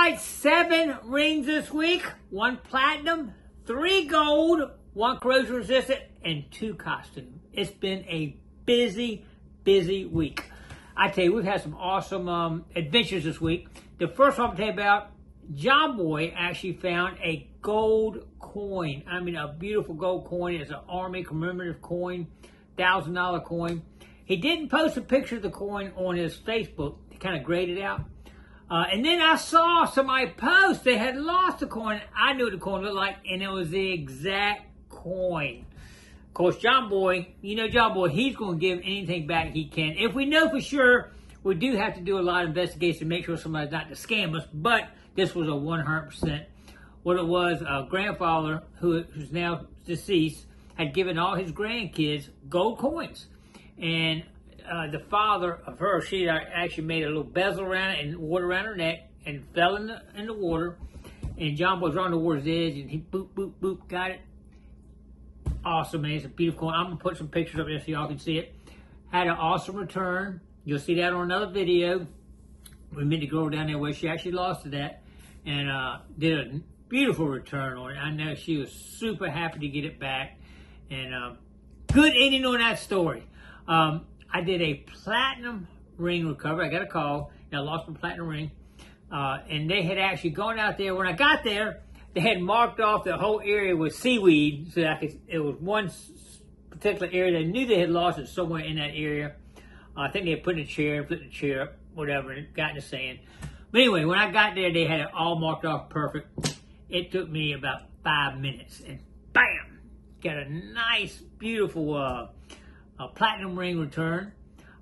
right, 7 rings this week. 1 platinum, 3 gold, 1 corrosion resistant, and 2 costume. It's been a busy week. I tell you, we've had some awesome adventures this week. The first one I'll tell you about, John Boy actually found a gold coin. I mean, a beautiful gold coin. It's an Army commemorative coin, $1,000 coin. He didn't post a picture of the coin on his Facebook to kind of grade it out. And then I saw somebody post they had lost the coin. I knew what the coin looked like, and it was the exact coin. Of course, John Boy, you know John Boy, he's going to give anything back he can. If we know for sure, we do have to do a lot of investigation to make sure somebody's not to scam us, but this was a 100%. What it was, a grandfather who's now deceased had given all his grandkids gold coins. And the father of her, she actually made a little bezel around it and water around her neck and fell in the water. And John Boy's on the water's edge and he boop, got it. Awesome, man. It's a beautiful coin. I'm going to put some pictures up there so y'all can see it. Had an awesome return. You'll see that on another video. We met the girl down there where she actually lost to that and did a beautiful return on it. I know she was super happy to get it back. And good ending on that story. I did a platinum ring recovery. I got a call and I lost my platinum ring. And they had actually gone out there. When I got there, they had marked off the whole area with seaweed. So it was one particular area. They knew they had lost it somewhere in that area. I think they had put in a chair, flipped the chair up, whatever, and got in the sand. But anyway, when I got there, they had it all marked off perfect. It took me about 5 minutes. And bam! Got a nice, beautiful platinum ring return.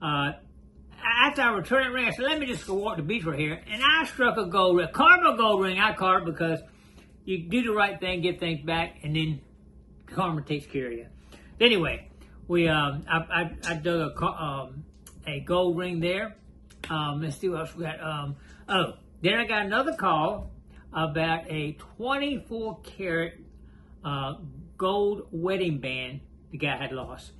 After I returned that ring, I said, let me just go walk the beach right here. And I struck a gold ring, cardinal gold ring. I caught it because you do the right thing, get things back, and then karma takes care of you. Anyway, I dug a gold ring there. Let's see what else we got. Then I got another call about a 24 karat gold wedding band the guy had lost.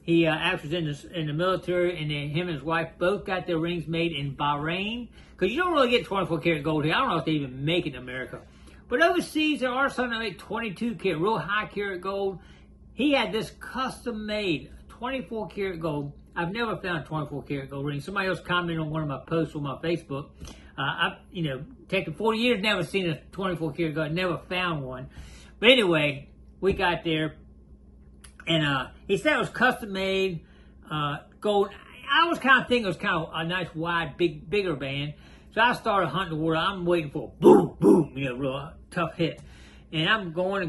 He actually was in the military, and then him and his wife both got their rings made in Bahrain. Because you don't really get 24 karat gold here. I don't know if they even make it in America. But overseas, there are some that make 22 karat, real high karat gold. He had this custom made, 24 karat gold. I've never found a 24 karat gold ring. Somebody else commented on one of my posts on my Facebook. I've, taken 40 years, never seen a 24 karat gold, never found one. But anyway, we got there. And he said it was custom made gold. I was kind of thinking it was kind of a nice, wide, bigger band. So I started hunting the water. I'm waiting for a boom, real tough hit. And I'm going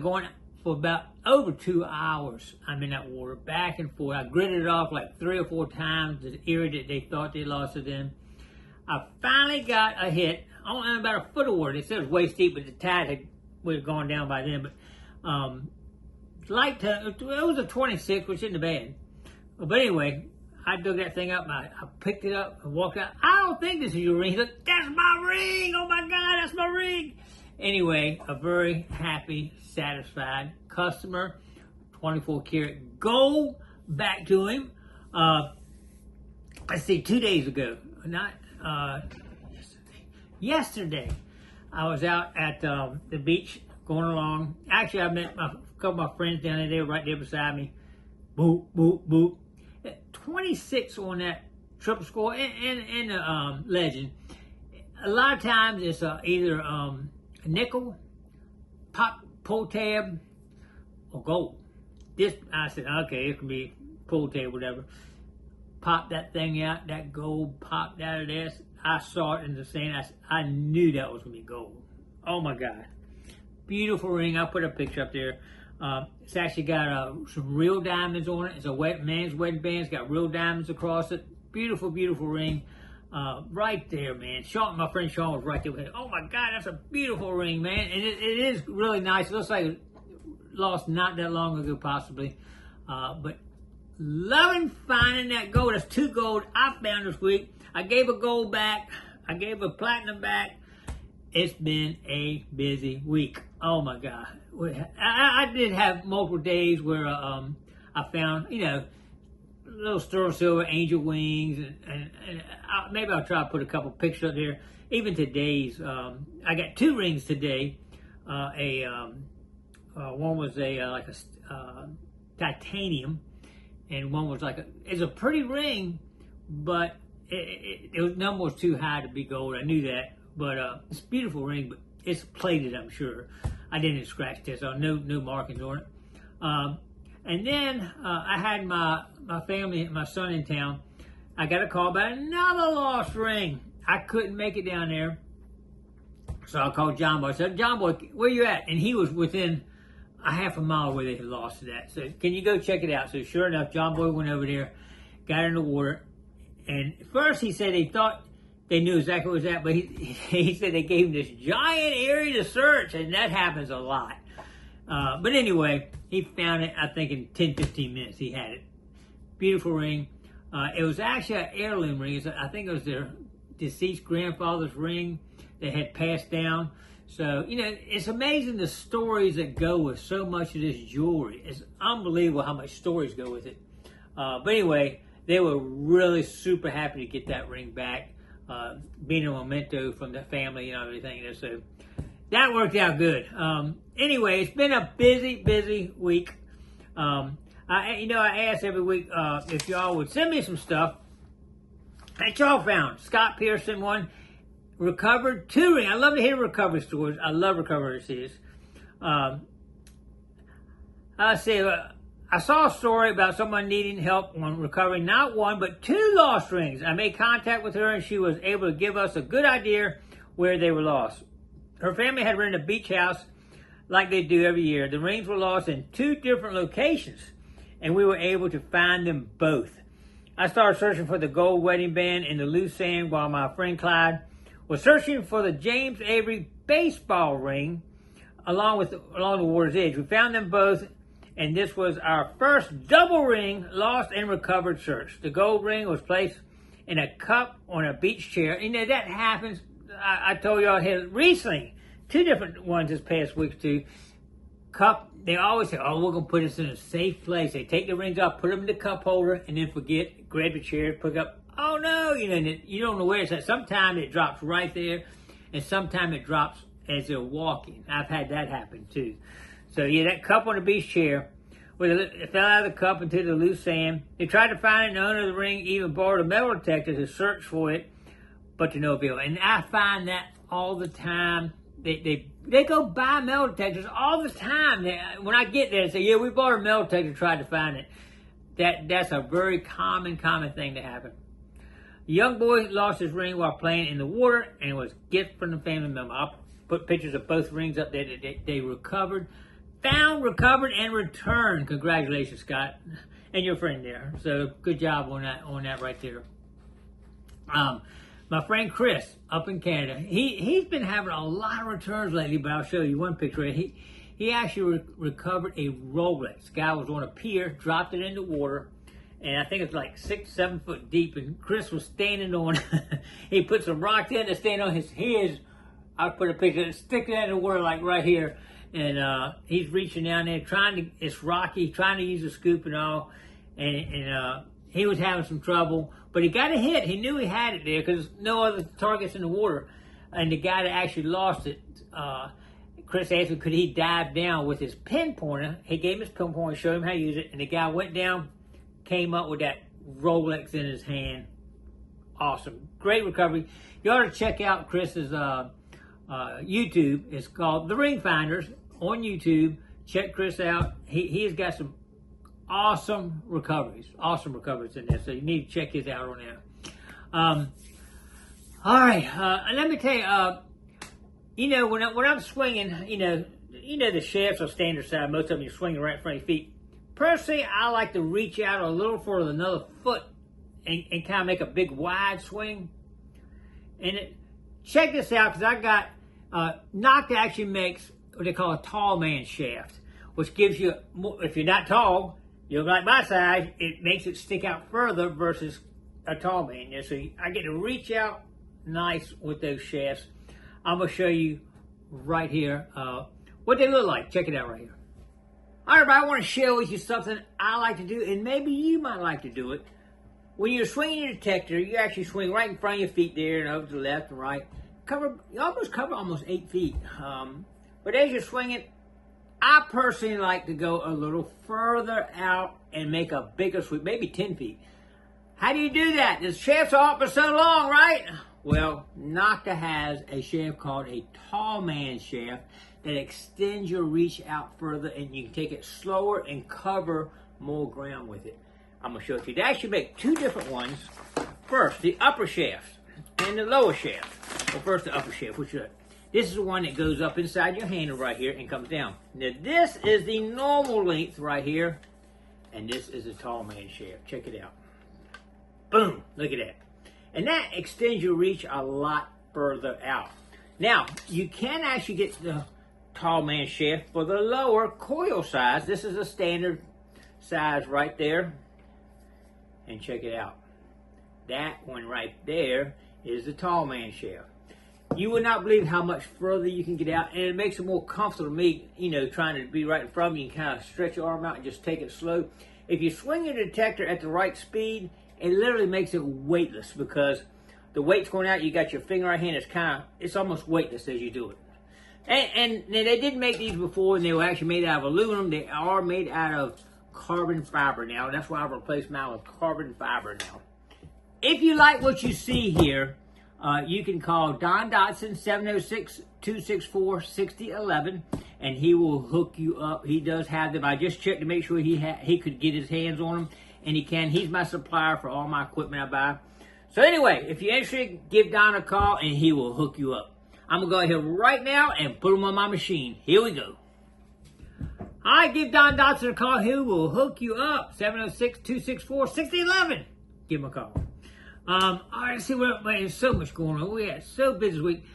for about over 2 hours. I'm in that water, back and forth. I gridded it off like 3 or 4 times, the area that they thought they lost it in. I finally got a hit. Only about a foot of water. They said it was way steep, but the tide would have gone down by then. But it was a 26, which isn't bad. But anyway, I dug that thing up, I picked it up and walked out. I don't think this is your ring. He's like, that's my ring! Oh my God, that's my ring! Anyway, a very happy, satisfied customer. 24 karat gold back to him. Let's see, 2 days ago. Yesterday, I was out at the beach going along. Actually, I met a couple of my friends down there. They were right there beside me. Boop, boop, boop. 26 on that triple score and the legend. A lot of times it's either a nickel, pull tab, or gold. I said, okay, it can be pull tab, whatever. Pop that thing out, that gold popped out of there. I saw it in the sand. I knew that was going to be gold. Oh my God. Beautiful ring. I'll put a picture up there. It's actually got some real diamonds on it. It's a man's wedding band. It's got real diamonds across it. Beautiful, beautiful ring. Right there, man. Sean, my friend Sean was right there with it. Oh my God, that's a beautiful ring, man. And it is really nice. It looks like it lost not that long ago, possibly. But loving finding that gold. That's 2 gold I found this week. I gave a gold back. I gave a platinum back. It's been a busy week. Oh my God. I did have multiple days where I found, little sterling silver, angel wings, and maybe I'll try to put a couple pictures up there. even today's, I got 2 rings today. One was like a titanium, and one was like it's a pretty ring, but the number was too high to be gold. I knew that, but it's a beautiful ring, but it's plated, I'm sure. I didn't scratch this, so no markings on it. And then I had my family, my son in town. I got a call about another lost ring. I couldn't make it down there, so I called John Boy. I said, John Boy, where you at? And he was within a half a mile where they had lost it at. So can you go check it out? So sure enough, John Boy went over there, got in the water, and first he said they thought they knew exactly what it was at, but he said they gave him this giant area to search, and that happens a lot. But anyway, he found it, I think, in 10, 15 minutes. He had it. Beautiful ring. It was actually an heirloom ring. I think it was their deceased grandfather's ring that had passed down. So, you know, it's amazing the stories that go with so much of this jewelry. It's unbelievable how much stories go with it. But anyway, they were really super happy to get that ring back, being a memento from the family and everything. So that worked out good. Anyway, it's been a busy week. I ask every week if y'all would send me some stuff that y'all found. Scott Pearson one. Recovered 2 rings. I love to hear recovery stories. I love recoveries. I saw a story about someone needing help on recovering not 1, but 2 lost rings. I made contact with her, and she was able to give us a good idea where they were lost. Her family had rented a beach house like they do every year. The rings were lost in 2 different locations, and we were able to find them both. I started searching for the gold wedding band in the loose sand while my friend Clyde was searching for the James Avery baseball ring along the water's edge. We found them both, and this was our first double ring lost and recovered search. The gold ring was placed in a cup on a beach chair. You know, that happens. I told y'all here recently, 2 different ones this past week too. Cup, they always say, oh, we're going to put this in a safe place. They take the rings off, put them in the cup holder, and then forget, grab the chair, pick up. Oh no, you know, you don't know where it's at. Sometimes it drops right there, and sometimes it drops as they're walking. I've had that happen too. So yeah, that cup on the beach chair, it fell out of the cup into the loose sand. They tried to find it, and the owner of the ring even borrowed a metal detector to search for it, but to no avail. And I find that all the time. They go buy metal detectors all the time. When I get there, they say, yeah, we bought a metal detector, tried to find it. That's a very common thing to happen. The young boy lost his ring while playing in the water, and it was a gift from the family member. I'll put pictures of both rings up there that they recovered, recovered, and returned. Congratulations, Scott, and your friend there. So good job on that right there. My friend Chris up in Canada, he's been having a lot of returns lately, but I'll show you one picture. He actually recovered a Rolex. The guy was on a pier, dropped it in the water, and I think it's like 6, 7 foot deep, and Chris was standing on, he put some rocks in to stand on his head. I'll put a picture, stick it in the water like right here, and he's reaching down there, it's rocky, trying to use a scoop and all, and he was having some trouble, but he got a hit. He knew he had it there because no other targets in the water, and the guy that actually lost it, Chris asked him, could he dive down with his pinpointer? He gave him his pinpointer, showed him how to use it, and the guy went down, came up with that Rolex in his hand. Awesome. Great recovery. You ought to check out Chris's YouTube. It's called The Ring Finders on YouTube. Check Chris out. He has got some awesome recoveries in there. So you need to check his out on there. All right. And let me tell you, when I'm swinging, the shafts are standard size. Most of them you're swinging right in front of your feet. Personally, I like to reach out a little for another foot and kind of make a big wide swing. And check this out, because I got Noct actually makes what they call a tall man shaft, which gives you, if you're not tall, you're like my size, it makes it stick out further versus a tall man. So I get to reach out nice with those shafts. I'm going to show you right here what they look like. Check it out right here. All right, everybody, I want to share with you something I like to do, and maybe you might like to do it. When you're swinging your detector, you actually swing right in front of your feet there and over to the left and right. you almost cover almost 8 feet. But as you're swinging, I personally like to go a little further out and make a bigger sweep, maybe 10 feet. How do you do that? The shafts are up for so long, right? Well, Nocta has a shaft called a tall man shaft that extends your reach out further, and you can take it slower and cover more ground with it. I'm going to show it to you. They actually make two different ones. First, the upper shaft and the lower shaft. Well, first the upper shaft, which is this is the one that goes up inside your handle right here and comes down. Now, this is the normal length right here, and this is the tall man shaft. Check it out. Boom, look at that. And that extends your reach a lot further out. Now, you can actually get the tall man shaft for the lower coil size. This is a standard size right there. And check it out. That one right there is the tall man shaft. You would not believe how much further you can get out, and it makes it more comfortable to me, you know, trying to be right in front of you. You can kind of stretch your arm out and just take it slow. If you swing your detector at the right speed, it literally makes it weightless, because the weight's going out, you got your finger right hand, it's almost weightless as you do it. And they didn't make these before, and they were actually made out of aluminum. They are made out of carbon fiber now. That's why I've replaced mine with carbon fiber now. If you like what you see here, you can call Don Dotson, 706-264-6011, and he will hook you up. He does have them. I just checked to make sure he could get his hands on them, and he can. He's my supplier for all my equipment I buy. So anyway, if you're interested, give Don a call, and he will hook you up. I'm going to go ahead right now and put them on my machine. Here we go. All right, give Don Dotson a call. He will hook you up. 706-264-6011. Give him a call. All right, see what, man, there's so much going on. We had so busy this week.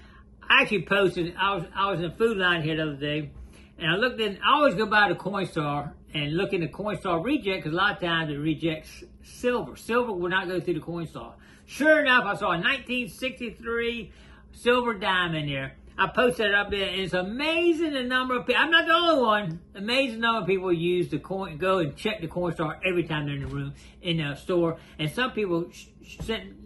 I actually posted, I was in the food line here the other day, and I looked in, I always go by the Coinstar and look in the Coinstar reject, because a lot of times it rejects silver. Silver will not go through the Coinstar. Sure enough, I saw a 1963 silver dime in there. I posted it up there, and it's amazing the number of people. I'm not the only one. Amazing number of people use the coin, go and check the Coinstar every time they're in the room, in the store. And some people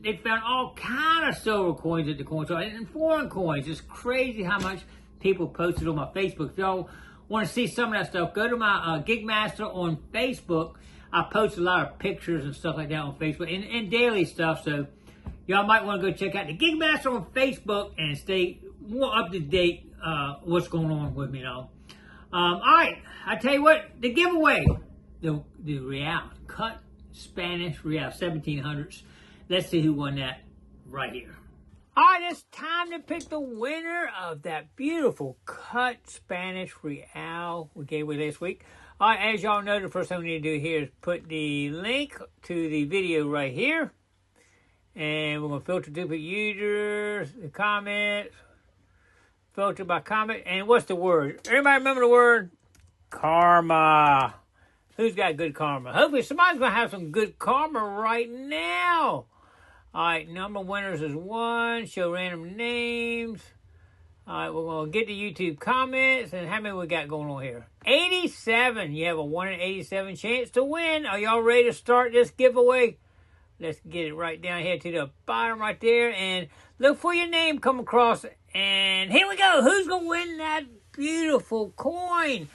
they found all kind of silver coins at the Coinstar and foreign coins. It's crazy how much people posted on my Facebook. If y'all want to see some of that stuff, go to my Gigmaster on Facebook. I post a lot of pictures and stuff like that on Facebook and daily stuff. So y'all might want to go check out the Gigmaster on Facebook and stay more up to date what's going on with me, all right, I tell you what, the giveaway, the real cut Spanish real 1700s. Let's see who won that right here. All right, it's time to pick the winner of that beautiful cut Spanish real we gave away last week. All right, as y'all know, the first thing we need to do here is put the link to the video right here, and we're gonna filter duplicate users, the comments. Filter by comment. And what's the word? Everybody remember the word? Karma. Who's got good karma? Hopefully somebody's going to have some good karma right now. All right, number of winners is 1. Show random names. All right, we're going to get the YouTube comments. And how many we got going on here? 87. You have a 1 in 87 chance to win. Are y'all ready to start this giveaway? Let's get it right down here to the bottom right there. And look for your name come across. And here we go. Who's going to win that beautiful coin?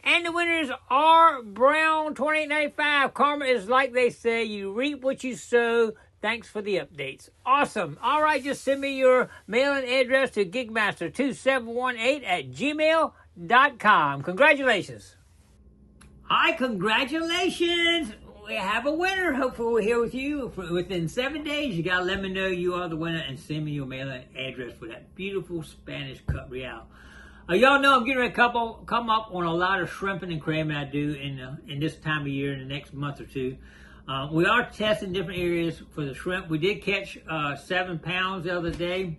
And the winners are Brown 2895. Karma is like they say. You reap what you sow. Thanks for the updates. Awesome. All right, just send me your mailing address to gigmaster2718@gmail.com. Congratulations. Hi, congratulations. We have a winner. Hopefully we're here with you within 7 days. You got to let me know you are the winner and send me your mailing address for that beautiful Spanish cut real. Y'all know I'm getting ready to come up on a lot of shrimping and cramming I do in this time of year in the next month or two. We are testing different areas for the shrimp. We did catch 7 pounds the other day,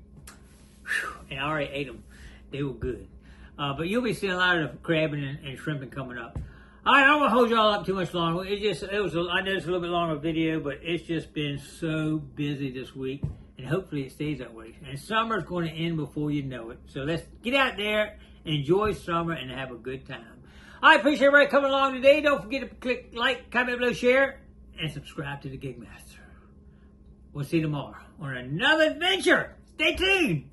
and I already ate them. They were good. But you'll be seeing a lot of crabbing and shrimping coming up. All right, I don't want to hold y'all up too much longer. I know it's a little bit longer video, but it's just been so busy this week, and hopefully it stays that way. And summer's going to end before you know it. So let's get out there, enjoy summer, and have a good time. I appreciate everybody coming along today. Don't forget to click like, comment below, share, and subscribe to the Gigmaster. We'll see you tomorrow on another adventure. Stay tuned.